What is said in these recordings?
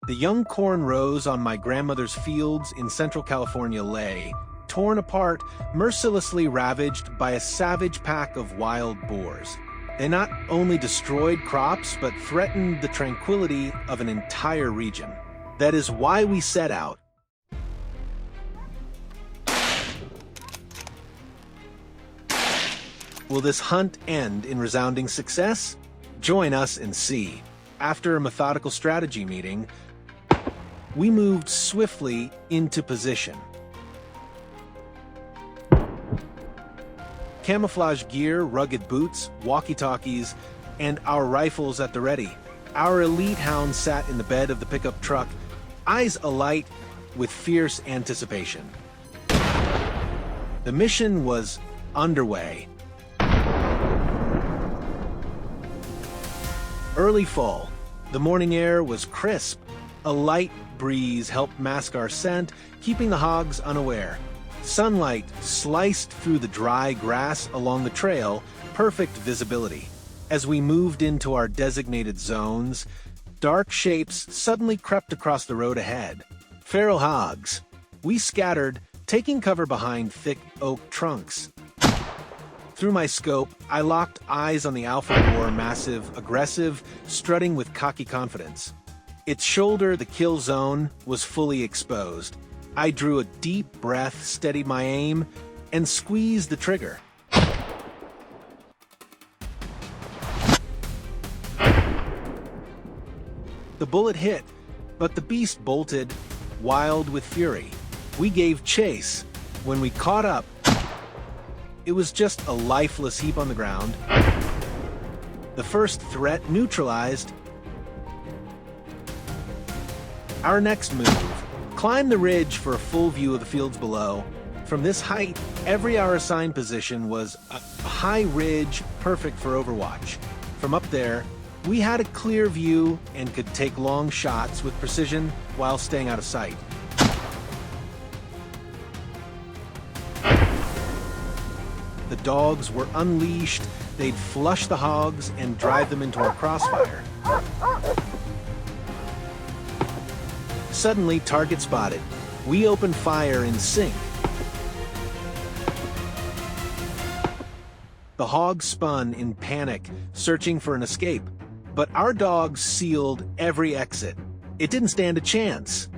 The young corn rows on my grandmother's fields in Central California lay, torn apart, mercilessly ravaged by a savage pack of wild boars. They not only destroyed crops, but threatened the tranquility of an entire region. That is why we set out. Will this hunt end in resounding success? Join us and see. After a methodical strategy meeting, we moved swiftly into position. Camouflage gear, rugged boots, walkie-talkies, and our rifles at the ready. Our elite hound sat in the bed of the pickup truck, eyes alight with fierce anticipation. The mission was underway. Early fall. The morning air was crisp. A light breeze helped mask our scent, keeping the hogs unaware. Sunlight sliced through the dry grass along the trail, perfect visibility. As we moved into our designated zones, dark shapes suddenly crept across the road ahead. Feral hogs. We scattered, taking cover behind thick oak trunks. Through my scope, I locked eyes on the alpha boar, massive, aggressive, strutting with cocky confidence. Its shoulder, the kill zone, was fully exposed. I drew a deep breath, steadied my aim, and squeezed the trigger. The bullet hit, but the beast bolted, wild with fury. We gave chase. When we caught up, it was just a lifeless heap on the ground. The first threat neutralized. Our next move, climb the ridge for a full view of the fields below. From this height, every our assigned position was a high ridge, perfect for overwatch. From up there, we had a clear view and could take long shots with precision while staying out of sight. The dogs were unleashed. They'd flush the hogs and drive them into our crossfire. Suddenly, target spotted. We opened fire in sync. The hogs spun in panic, searching for an escape. But our dogs sealed every exit. It didn't stand a chance.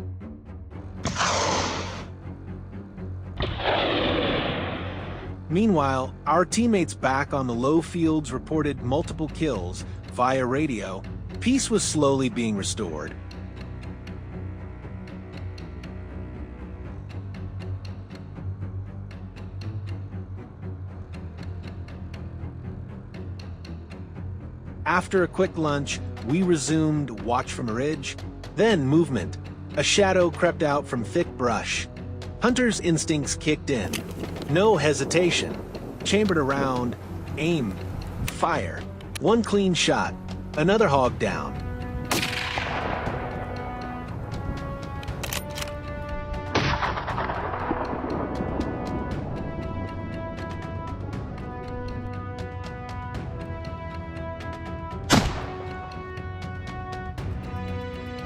Meanwhile, our teammates back on the low fields reported multiple kills via radio. Peace was slowly being restored. After a quick lunch, we resumed watch from a ridge, then movement. A shadow crept out from thick brush. Hunter's instincts kicked in. No hesitation. Chambered around, aim, fire. One clean shot, another hog down.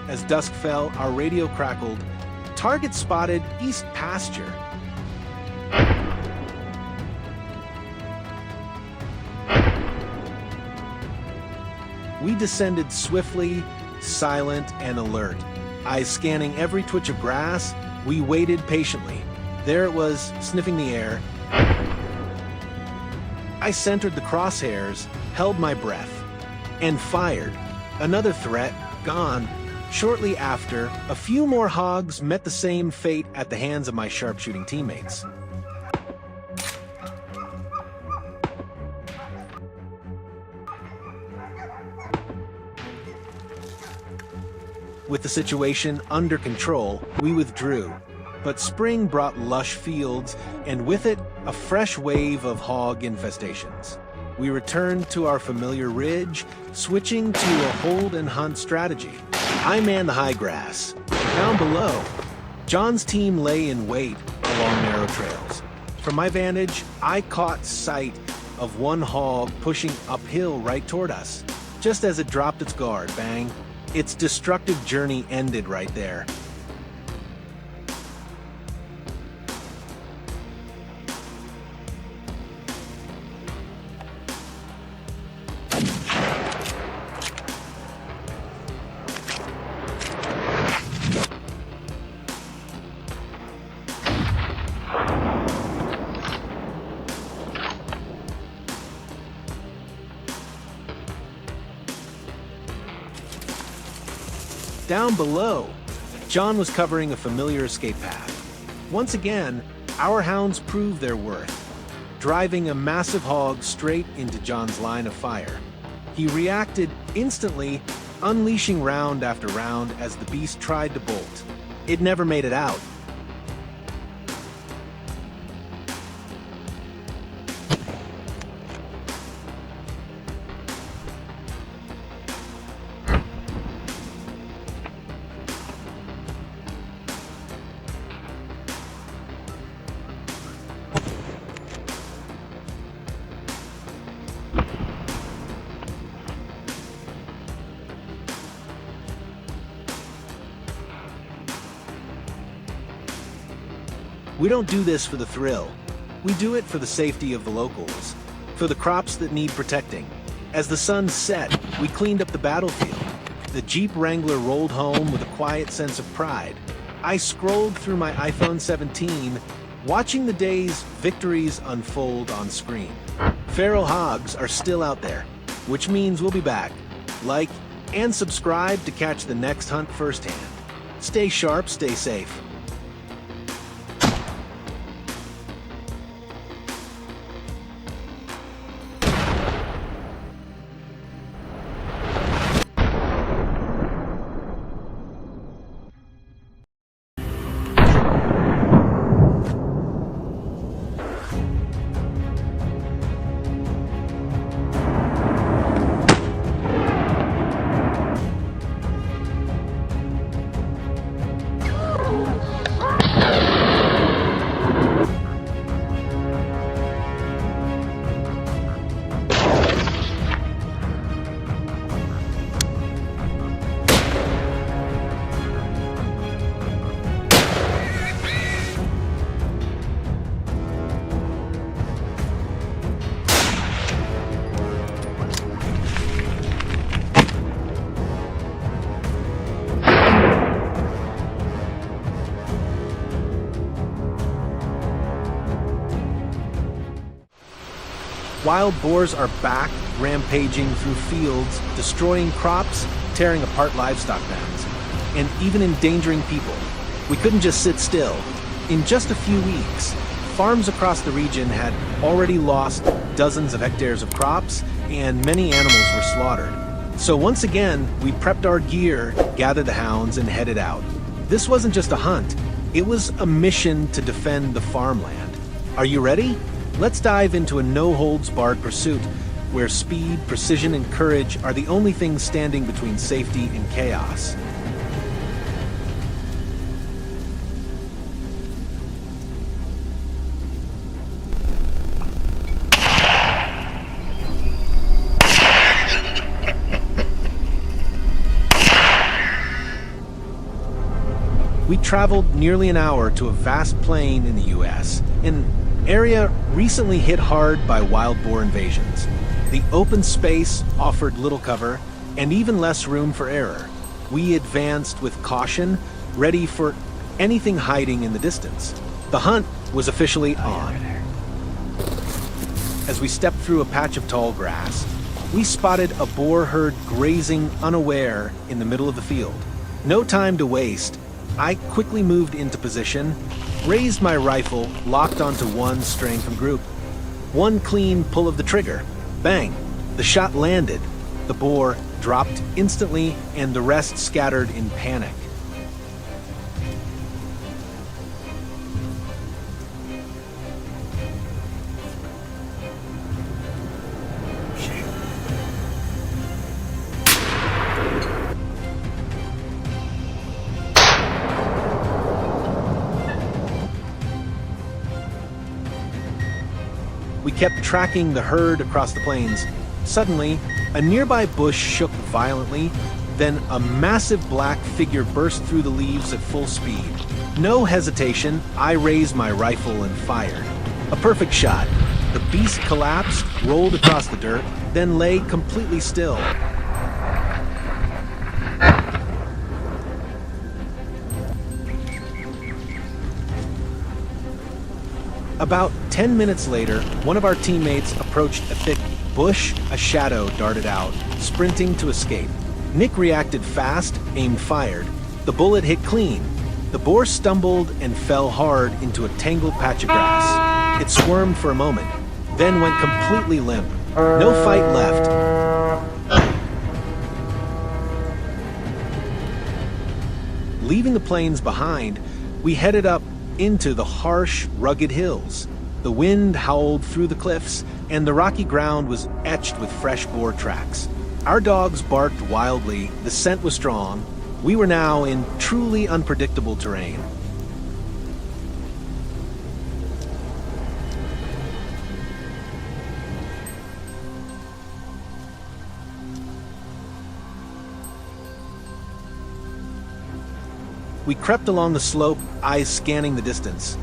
As dusk fell, our radio crackled. Target spotted east pasture. We descended swiftly, silent and alert. Eyes scanning every twitch of grass, we waited patiently. There it was, sniffing the air. I centered the crosshairs, held my breath, and fired. Another threat, gone. Shortly after, a few more hogs met the same fate at the hands of my sharpshooting teammates. With the situation under control, we withdrew. But spring brought lush fields, and with it, a fresh wave of hog infestations. We returned to our familiar ridge, switching to a hold and hunt strategy. I manned the high grass. Down below, John's team lay in wait along narrow trails. From my vantage, I caught sight of one hog pushing uphill right toward us. Just as it dropped its guard, bang, Its destructive journey ended right there. Down below, John was covering a familiar escape path. Once again, our hounds proved their worth, driving a massive hog straight into John's line of fire. He reacted instantly, unleashing round after round as the beast tried to bolt. It never made it out. We don't do this for the thrill. We do it for the safety of the locals, for the crops that need protecting. As the sun set, we cleaned up the battlefield. The Jeep Wrangler rolled home with a quiet sense of pride. I scrolled through my iPhone 17, watching the day's victories unfold on screen. Feral hogs are still out there, which means we'll be back. Like and subscribe to catch the next hunt firsthand. Stay sharp, stay safe. Wild boars are back, rampaging through fields, destroying crops, tearing apart livestock pens, and even endangering people. We couldn't just sit still. In just a few weeks, farms across the region had already lost dozens of hectares of crops, and many animals were slaughtered. So once again, we prepped our gear, gathered the hounds, and headed out. This wasn't just a hunt, it was a mission to defend the farmland. Are you ready? Let's dive into a no-holds-barred pursuit where speed, precision, and courage are the only things standing between safety and chaos. We traveled nearly an hour to a vast plain in the U.S., an area recently hit hard by wild boar invasions. The open space offered little cover and even less room for error. We advanced with caution, ready for anything hiding in the distance. The hunt was officially on. As we stepped through a patch of tall grass, we spotted a boar herd grazing unaware in the middle of the field. No time to waste. I quickly moved into position, raised my rifle, locked onto one straying from group. One clean pull of the trigger. Bang! The shot landed. The boar dropped instantly, and the rest scattered in panic. We kept tracking the herd across the plains. Suddenly, a nearby bush shook violently, Then a massive black figure burst through the leaves at full speed. No hesitation, I raised my rifle and fired. A perfect shot. The beast collapsed, rolled across the dirt, then lay completely still. About 10 minutes later, one of our teammates approached a thick bush. A shadow darted out, sprinting to escape. Nick reacted fast, aimed, fired. The bullet hit clean. The boar stumbled and fell hard into a tangled patch of grass. It squirmed for a moment, then went completely limp. No fight left. Leaving the plains behind, we headed up into the harsh, rugged hills. The wind howled through the cliffs, and the rocky ground was etched with fresh boar tracks. Our dogs barked wildly, the scent was strong. We were now in truly unpredictable terrain. We crept along the slope, eyes scanning the distance.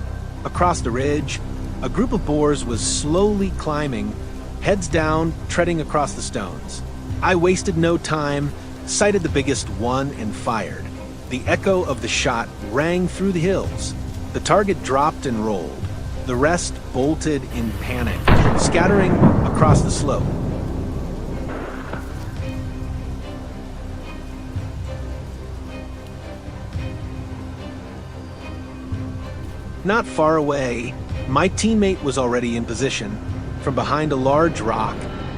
Across the ridge, a group of boars was slowly climbing, heads down, treading across the stones. I wasted no time, sighted the biggest one, and fired. The echo of the shot rang through the hills. The target dropped and rolled. The rest bolted in panic, scattering across the slope. Not far away, my teammate was already in position. From behind a large rock,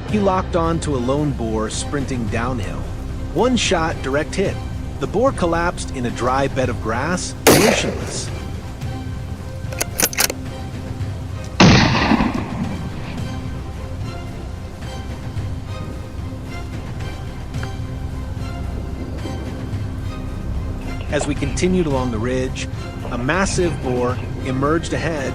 he locked on to a lone boar sprinting downhill. One shot, direct hit. The boar collapsed in a dry bed of grass, motionless. As we continued along the ridge, a massive boar emerged ahead,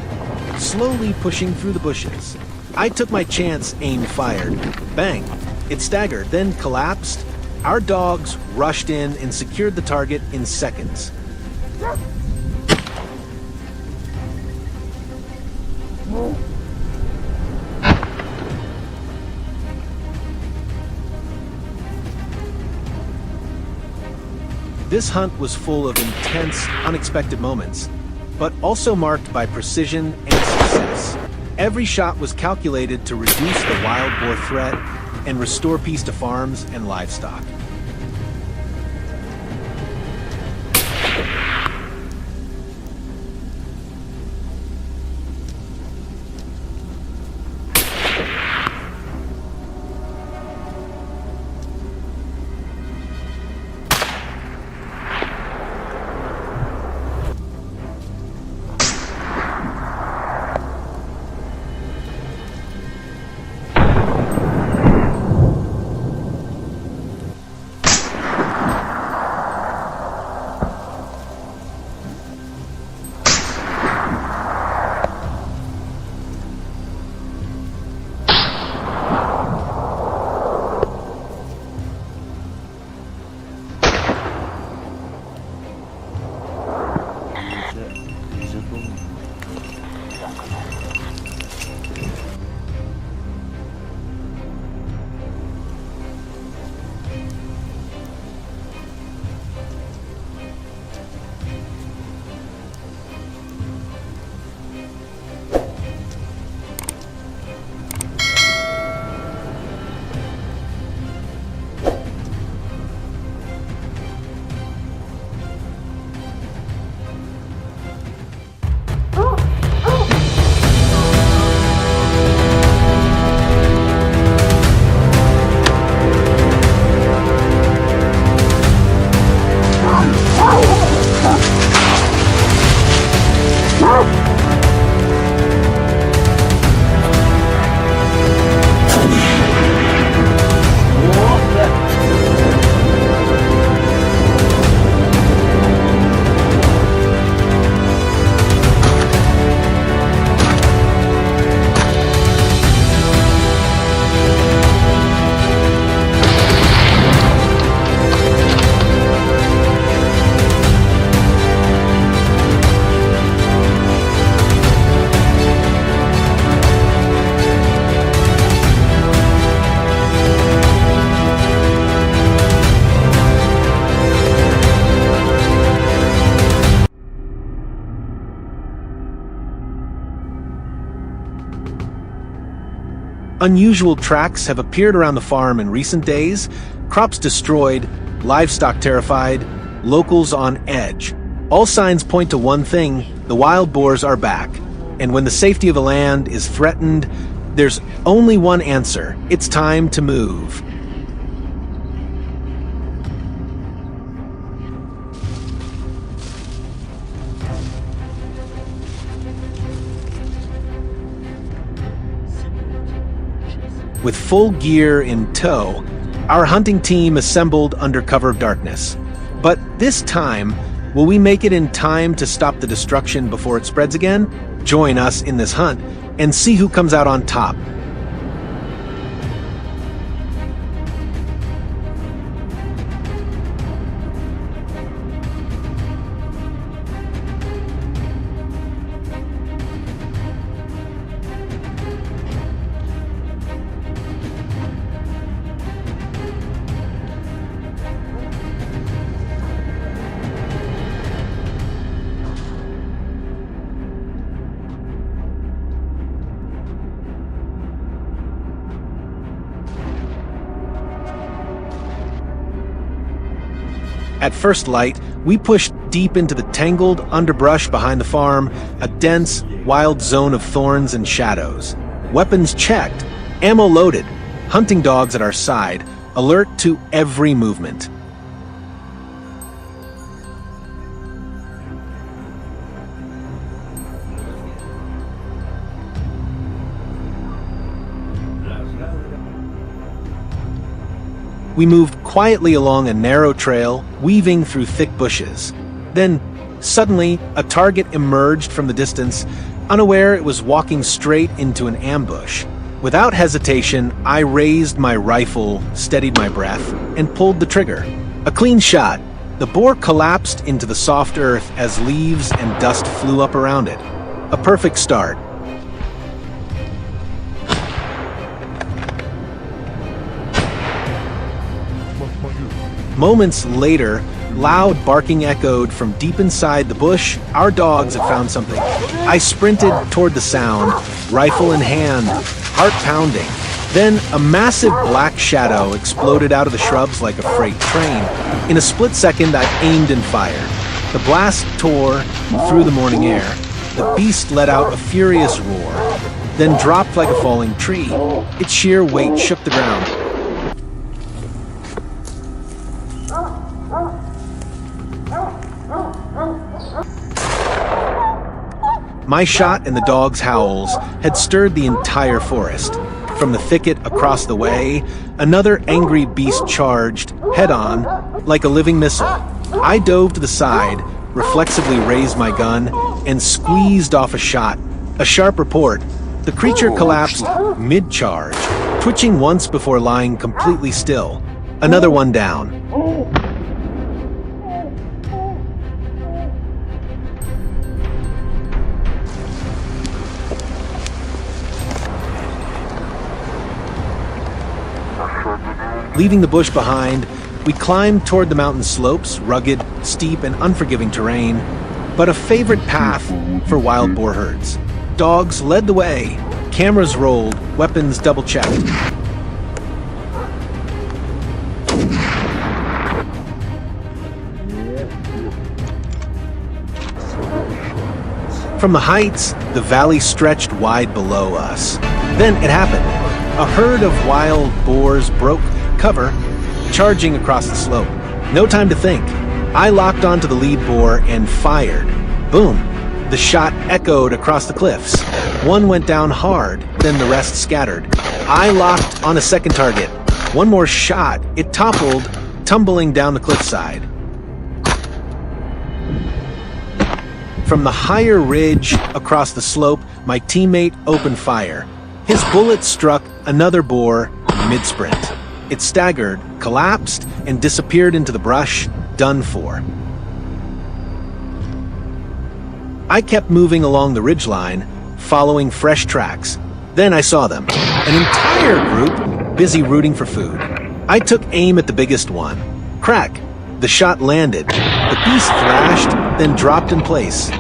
slowly pushing through the bushes. I took my chance, aimed, fired. Bang! It staggered, then collapsed. Our dogs rushed in and secured the target in seconds. This hunt was full of intense, unexpected moments, but also marked by precision and success. Every shot was calculated to reduce the wild boar threat and restore peace to farms and livestock. Unusual tracks have appeared around the farm in recent days, crops destroyed, livestock terrified, locals on edge. All signs point to one thing: the wild boars are back. And when the safety of a land is threatened, there's only one answer: it's time to move. With full gear in tow, our hunting team assembled under cover of darkness. But this time, will we make it in time to stop the destruction before it spreads again? Join us in this hunt and see who comes out on top. At first light, we pushed deep into the tangled underbrush behind the farm, a dense, wild zone of thorns and shadows. Weapons checked, ammo loaded, hunting dogs at our side, alert to every movement. We moved quietly along a narrow trail, weaving through thick bushes. Then, suddenly, a target emerged from the distance, unaware it was walking straight into an ambush. Without hesitation, I raised my rifle, steadied my breath, and pulled the trigger. A clean shot. The boar collapsed into the soft earth as leaves and dust flew up around it. A perfect start. Moments later, loud barking echoed from deep inside the bush. Our dogs had found something. I sprinted toward the sound, rifle in hand, heart pounding. Then a massive black shadow exploded out of the shrubs like a freight train. In a split second, I aimed and fired. The blast tore through the morning air. The beast let out a furious roar, then dropped like a falling tree. Its sheer weight shook the ground. My shot and the dog's howls had stirred the entire forest. From the thicket across the way, another angry beast charged, head-on, like a living missile. I dove to the side, reflexively raised my gun, and squeezed off a shot. A sharp report. The creature collapsed mid-charge, twitching once before lying completely still. Another one down. Leaving the bush behind, we climbed toward the mountain slopes, rugged, steep, and unforgiving terrain, but a favorite path for wild boar herds. Dogs led the way, cameras rolled, weapons double-checked. From the heights, the valley stretched wide below us. Then it happened. A herd of wild boars broke cover, charging across the slope. No time to think. I locked onto the lead boar and fired. Boom! The shot echoed across the cliffs. One went down hard, then the rest scattered. I locked on a second target. One more shot. It toppled, tumbling down the cliffside. From the higher ridge across the slope, my teammate opened fire. His bullet struck another boar mid-sprint. It staggered, collapsed, and disappeared into the brush, done for. I kept moving along the ridgeline, following fresh tracks. Then I saw them, an entire group busy rooting for food. I took aim at the biggest one. Crack! The shot landed. The beast thrashed, then dropped in place.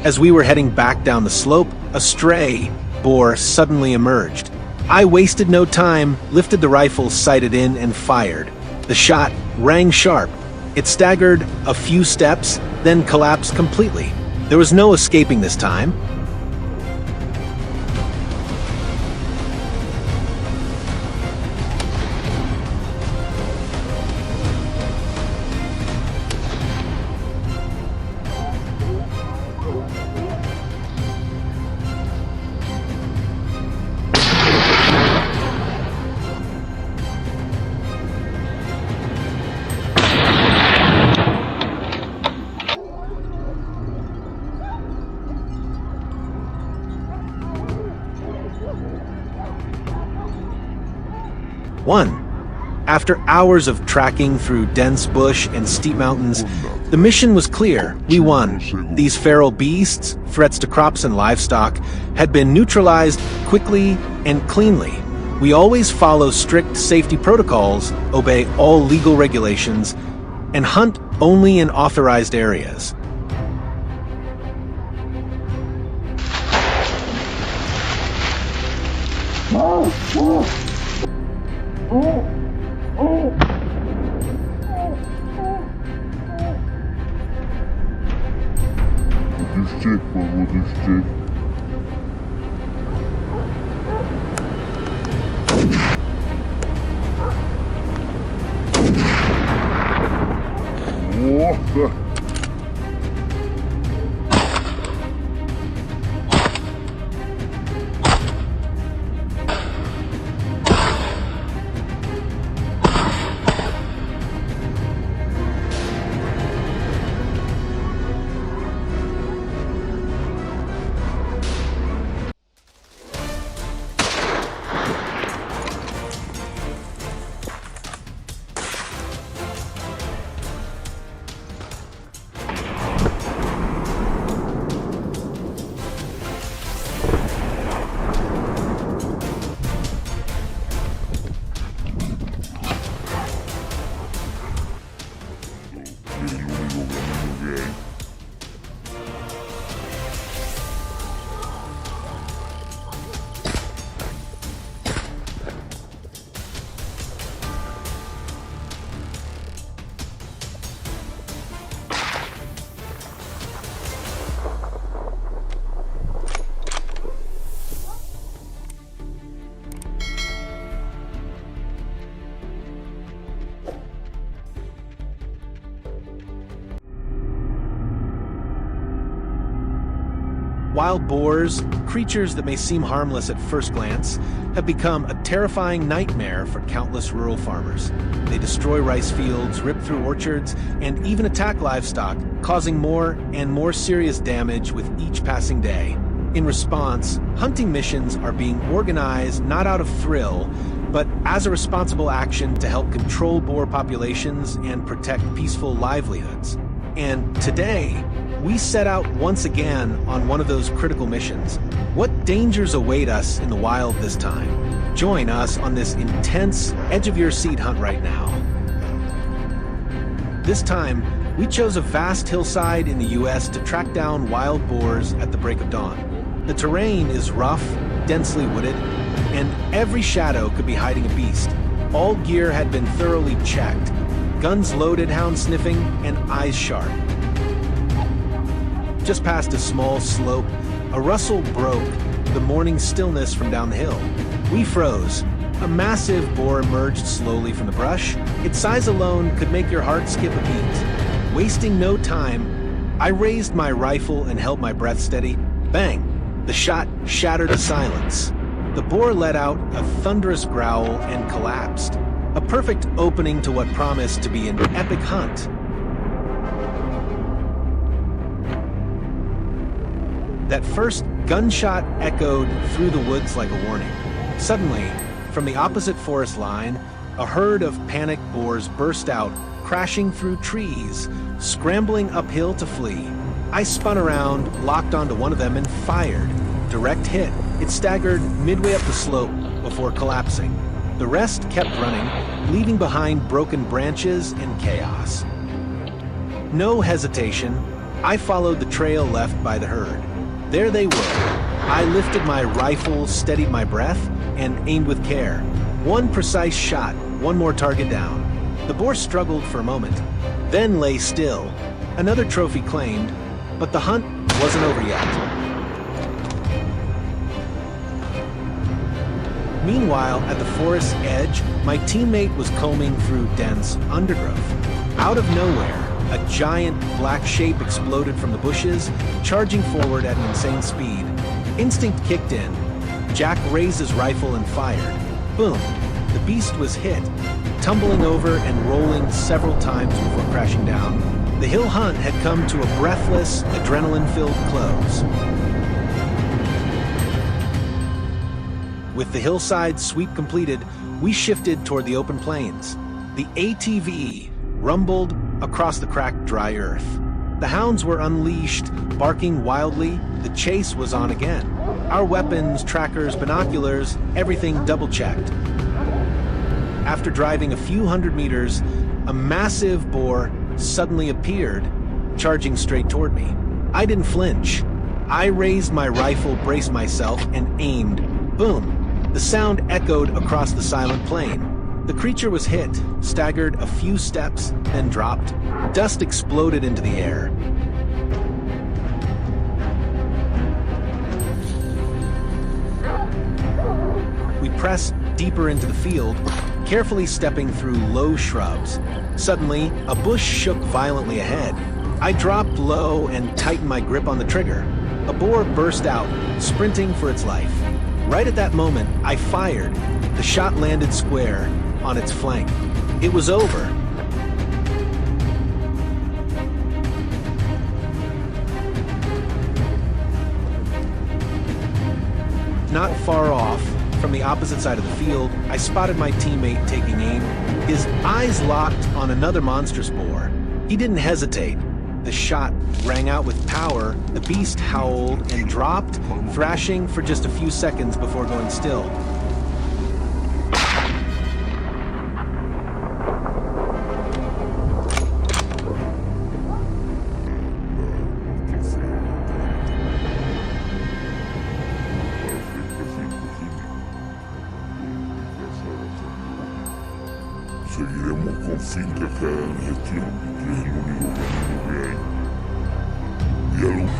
As we were heading back down the slope, a stray boar suddenly emerged. I wasted no time, lifted the rifle, sighted in, and fired. The shot rang sharp. It staggered a few steps, then collapsed completely. There was no escaping this time. One. After hours of tracking through dense bush and steep mountains, the mission was clear. We won. These feral beasts, threats to crops and livestock, had been neutralized quickly and cleanly. We always follow strict safety protocols, obey all legal regulations, and hunt only in authorized areas. Wild boars, creatures that may seem harmless at first glance, have become a terrifying nightmare for countless rural farmers. They destroy rice fields, rip through orchards, and even attack livestock, causing more and more serious damage with each passing day. In response, hunting missions are being organized not out of thrill, but as a responsible action to help control boar populations and protect peaceful livelihoods. And today, we set out once again on one of those critical missions. What dangers await us in the wild this time? Join us on this intense, edge-of-your-seat hunt right now. This time, we chose a vast hillside in the U.S. to track down wild boars at the break of dawn. The terrain is rough, densely wooded, and every shadow could be hiding a beast. All gear had been thoroughly checked, guns loaded, hounds sniffing, and eyes sharp. Just past a small slope, a rustle broke the morning stillness from down the hill. We froze. A massive boar emerged slowly from the brush. Its size alone could make your heart skip a beat. Wasting no time, I raised my rifle and held my breath steady. Bang! The shot shattered the silence. The boar let out a thunderous growl and collapsed. A perfect opening to what promised to be an epic hunt. That first gunshot echoed through the woods like a warning. Suddenly, from the opposite forest line, a herd of panicked boars burst out, crashing through trees, scrambling uphill to flee. I spun around, locked onto one of them, and fired. Direct hit. It staggered midway up the slope before collapsing. The rest kept running, leaving behind broken branches and chaos. No hesitation, I followed the trail left by the herd. There they were. I lifted my rifle, steadied my breath, and aimed with care. One precise shot, one more target down. The boar struggled for a moment, then lay still. Another trophy claimed, but the hunt wasn't over yet. Meanwhile, at the forest's edge, my teammate was combing through dense undergrowth. Out of nowhere, a giant black shape exploded from the bushes, charging forward at an insane speed. Instinct kicked in. Jack raised his rifle and fired. Boom! The beast was hit, tumbling over and rolling several times before crashing down. The hill hunt had come to a breathless, adrenaline-filled close. With the hillside sweep completed, we shifted toward the open plains. The ATV rumbled across the cracked, dry earth. The hounds were unleashed, barking wildly. The chase was on again. Our weapons, trackers, binoculars, everything double-checked. After driving a few hundred meters, a massive boar suddenly appeared, charging straight toward me. I didn't flinch. I raised my rifle, braced myself, and aimed. Boom! The sound echoed across the silent plain. The creature was hit, staggered a few steps, then dropped. Dust exploded into the air. We pressed deeper into the field, carefully stepping through low shrubs. Suddenly, a bush shook violently ahead. I dropped low and tightened my grip on the trigger. A boar burst out, sprinting for its life. Right at that moment, I fired. The shot landed square on its flank. It was over. Not far off, from the opposite side of the field, I spotted my teammate taking aim. His eyes locked on another monstrous boar. He didn't hesitate. The shot rang out with power. The beast howled and dropped, thrashing for just a few seconds before going still. Seguiremos con finca cada gestión, que es el único camino que hay. Diálogo.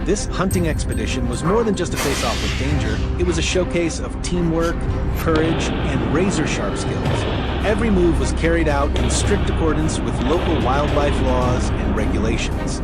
This hunting expedition was more than just a face-off with danger. It was a showcase of teamwork, courage, and razor-sharp skills. Every move was carried out in strict accordance with local wildlife laws and regulations.